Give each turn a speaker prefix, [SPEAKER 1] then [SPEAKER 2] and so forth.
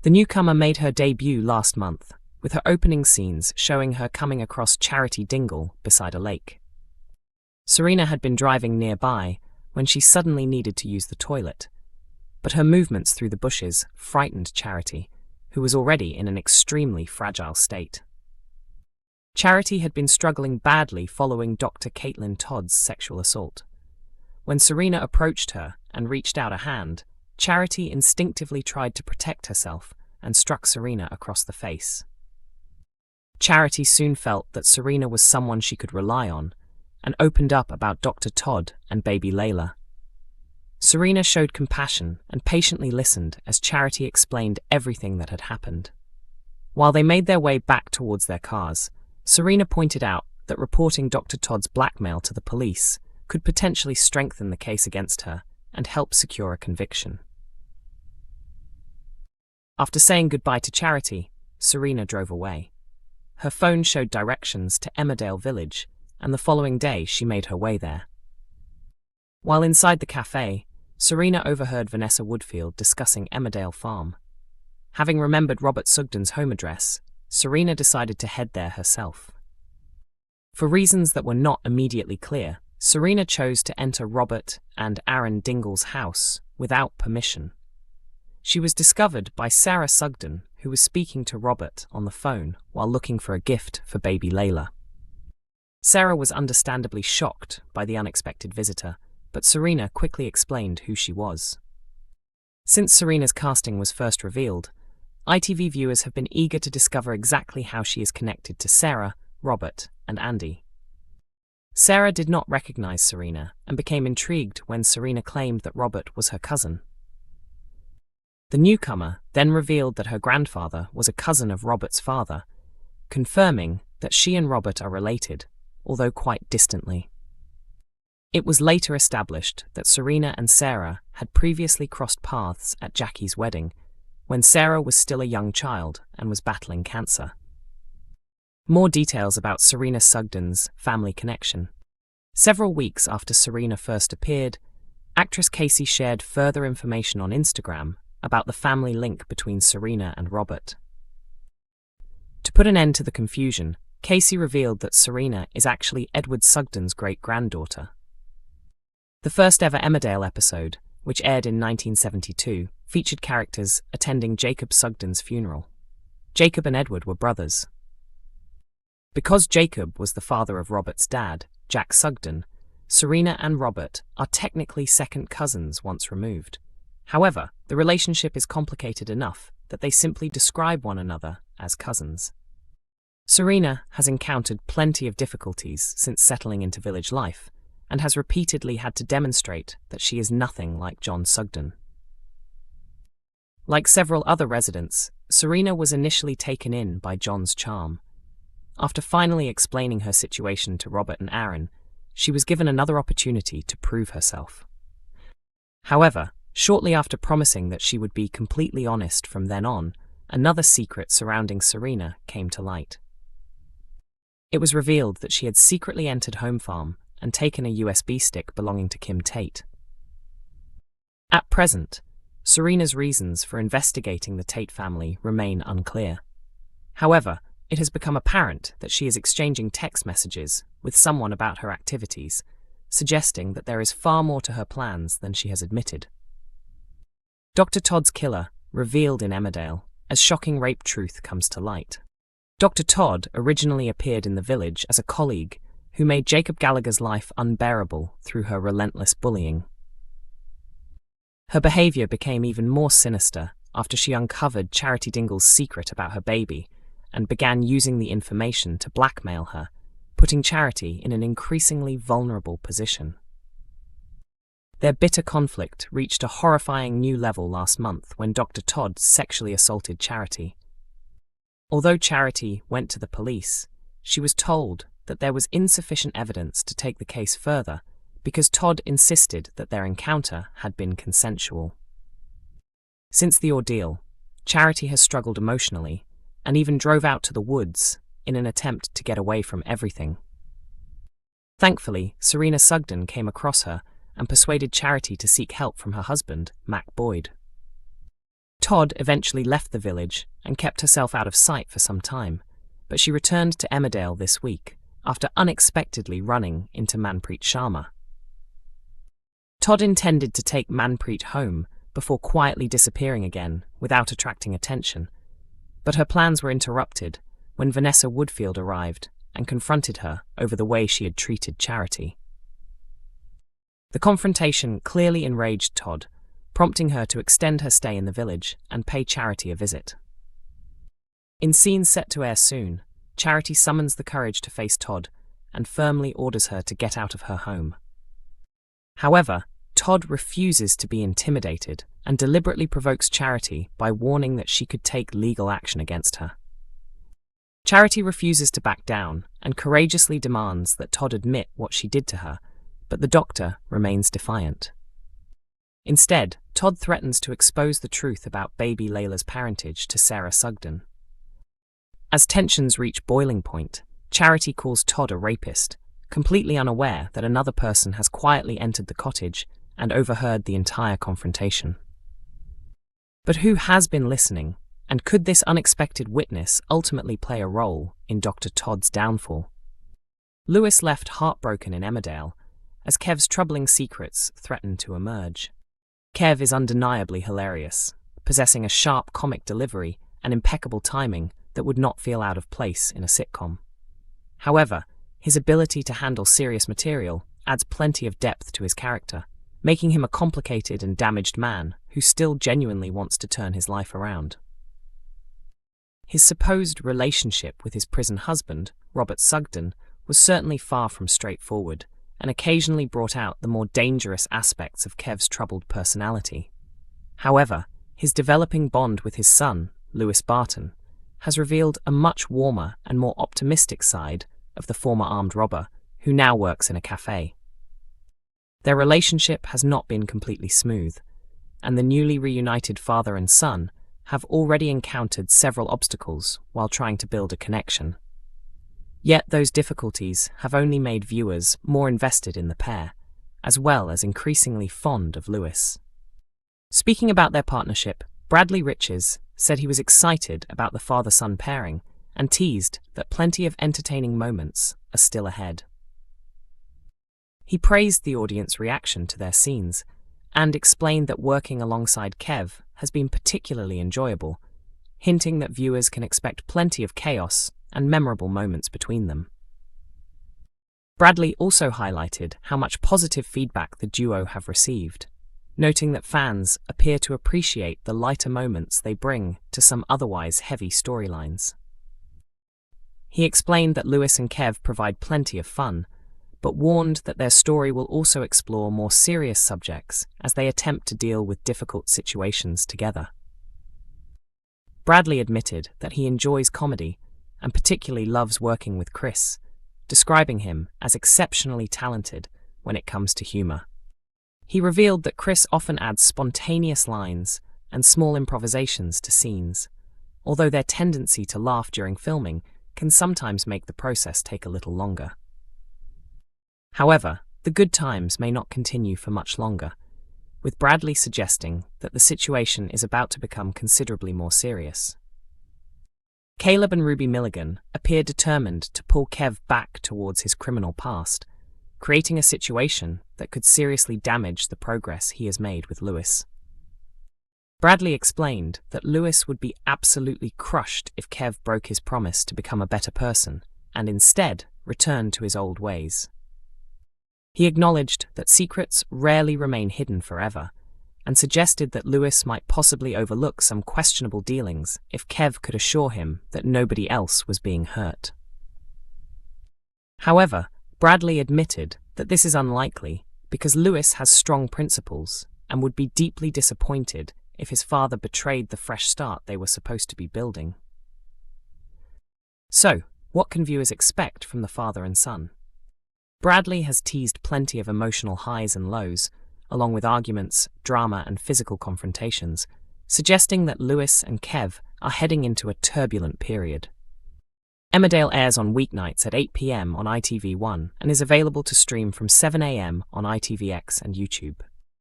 [SPEAKER 1] The newcomer made her debut last month, with her opening scenes showing her coming across Charity Dingle beside a lake. Serena had been driving nearby when she suddenly needed to use the toilet, but her movements through the bushes frightened Charity, who was already in an extremely fragile state. Charity had been struggling badly following Dr. Caitlin Todd's sexual assault. When Serena approached her and reached out a hand, Charity instinctively tried to protect herself and struck Serena across the face. Charity soon felt that Serena was someone she could rely on and opened up about Dr. Todd and baby Layla. Serena showed compassion and patiently listened as Charity explained everything that had happened. While they made their way back towards their cars, Serena pointed out that reporting Dr. Todd's blackmail to the police could potentially strengthen the case against her and help secure a conviction. After saying goodbye to Charity, Serena drove away. Her phone showed directions to Emmerdale village, and the following day she made her way there. While inside the cafe, Serena overheard Vanessa Woodfield discussing Emmerdale Farm. Having remembered Robert Sugden's home address, Serena decided to head there herself. For reasons that were not immediately clear, Serena chose to enter Robert and Aaron Dingle's house without permission. She was discovered by Serena Sugden, who was speaking to Robert on the phone while looking for a gift for baby Layla. Sarah was understandably shocked by the unexpected visitor, but Serena quickly explained who she was. Since Serena's casting was first revealed, ITV viewers have been eager to discover exactly how she is connected to Sarah, Robert, and Andy. Sarah did not recognize Serena and became intrigued when Serena claimed that Robert was her cousin. The newcomer then revealed that her grandfather was a cousin of Robert's father, confirming that she and Robert are related, although quite distantly. It was later established that Serena and Sarah had previously crossed paths at Jackie's wedding, when Sarah was still a young child and was battling cancer. More details about Serena Sugden's family connection. Several weeks after Serena first appeared, actress Casey shared further information on Instagram about the family link between Serena and Robert. To put an end to the confusion, Casey revealed that Serena is actually Edward Sugden's great-granddaughter. The first ever Emmerdale episode, which aired in 1972, featured characters attending Jacob Sugden's funeral. Jacob and Edward were brothers. Because Jacob was the father of Robert's dad, Jack Sugden, Serena and Robert are technically second cousins once removed. However, the relationship is complicated enough that they simply describe one another as cousins. Serena has encountered plenty of difficulties since settling into village life, and has repeatedly had to demonstrate that she is nothing like John Sugden. Like several other residents, Serena was initially taken in by John's charm. After finally explaining her situation to Robert and Aaron, she was given another opportunity to prove herself. However, shortly after promising that she would be completely honest from then on, another secret surrounding Serena came to light. It was revealed that she had secretly entered Home Farm and taken a USB stick belonging to Kim Tate. At present, Serena's reasons for investigating the Tate family remain unclear. However, it has become apparent that she is exchanging text messages with someone about her activities, suggesting that there is far more to her plans than she has admitted. Dr. Todd's killer revealed in Emmerdale as shocking rape truth comes to light. Dr. Todd originally appeared in the village as a colleague who made Jacob Gallagher's life unbearable through her relentless bullying. Her behavior became even more sinister after she uncovered Charity Dingle's secret about her baby and began using the information to blackmail her, putting Charity in an increasingly vulnerable position. Their bitter conflict reached a horrifying new level last month when Dr. Todd sexually assaulted Charity. Although Charity went to the police, she was told that there was insufficient evidence to take the case further because Todd insisted that their encounter had been consensual. Since the ordeal, Charity has struggled emotionally and even drove out to the woods in an attempt to get away from everything. Thankfully, Serena Sugden came across her and persuaded Charity to seek help from her husband, Mac Boyd. Todd eventually left the village and kept herself out of sight for some time, but she returned to Emmerdale this week after unexpectedly running into Manpreet Sharma. Todd intended to take Manpreet home before quietly disappearing again without attracting attention, but her plans were interrupted when Vanessa Woodfield arrived and confronted her over the way she had treated Charity. The confrontation clearly enraged Todd, prompting her to extend her stay in the village and pay Charity a visit. In scenes set to air soon, Charity summons the courage to face Todd and firmly orders her to get out of her home. However, Todd refuses to be intimidated and deliberately provokes Charity by warning that she could take legal action against her. Charity refuses to back down and courageously demands that Todd admit what she did to her, but the doctor remains defiant. Instead, Todd threatens to expose the truth about baby Layla's parentage to Serena Sugden. As tensions reach boiling point, Charity calls Todd a rapist, completely unaware that another person has quietly entered the cottage and overheard the entire confrontation. But who has been listening, and could this unexpected witness ultimately play a role in Dr. Todd's downfall? Lewis left heartbroken in Emmerdale as Kev's troubling secrets threatened to emerge. Kev is undeniably hilarious, possessing a sharp comic delivery and impeccable timing that would not feel out of place in a sitcom. However, his ability to handle serious material adds plenty of depth to his character, making him a complicated and damaged man who still genuinely wants to turn his life around. His supposed relationship with his prison husband, Robert Sugden, was certainly far from straightforward, and occasionally brought out the more dangerous aspects of Kev's troubled personality. However, his developing bond with his son, Lewis Barton, has revealed a much warmer and more optimistic side of the former armed robber, who now works in a cafe. Their relationship has not been completely smooth, and the newly reunited father and son have already encountered several obstacles while trying to build a connection. Yet those difficulties have only made viewers more invested in the pair, as well as increasingly fond of Lewis. Speaking about their partnership, Bradley Riches said he was excited about the father-son pairing and teased that plenty of entertaining moments are still ahead. He praised the audience reaction to their scenes and explained that working alongside Kev has been particularly enjoyable, hinting that viewers can expect plenty of chaos and memorable moments between them. Bradley also highlighted how much positive feedback the duo have received, noting that fans appear to appreciate the lighter moments they bring to some otherwise heavy storylines. He explained that Lewis and Kev provide plenty of fun, but warned that their story will also explore more serious subjects as they attempt to deal with difficult situations together. Bradley admitted that he enjoys comedy and particularly loves working with Chris, describing him as exceptionally talented when it comes to humor. He revealed that Chris often adds spontaneous lines and small improvisations to scenes, although their tendency to laugh during filming can sometimes make the process take a little longer. However, the good times may not continue for much longer, with Bradley suggesting that the situation is about to become considerably more serious. Caleb and Ruby Milligan appear determined to pull Kev back towards his criminal past, creating a situation that could seriously damage the progress he has made with Lewis. Bradley explained that Lewis would be absolutely crushed if Kev broke his promise to become a better person and instead returned to his old ways. He acknowledged that secrets rarely remain hidden forever, and suggested that Lewis might possibly overlook some questionable dealings if Kev could assure him that nobody else was being hurt. However, Bradley admitted that this is unlikely because Lewis has strong principles and would be deeply disappointed if his father betrayed the fresh start they were supposed to be building. So, what can viewers expect from the father and son? Bradley has teased plenty of emotional highs and lows, along with arguments, drama, and physical confrontations, suggesting that Lewis and Kev are heading into a turbulent period. Emmerdale airs on weeknights at 8 p.m. on ITV1 and is available to stream from 7 a.m. on ITVX and YouTube.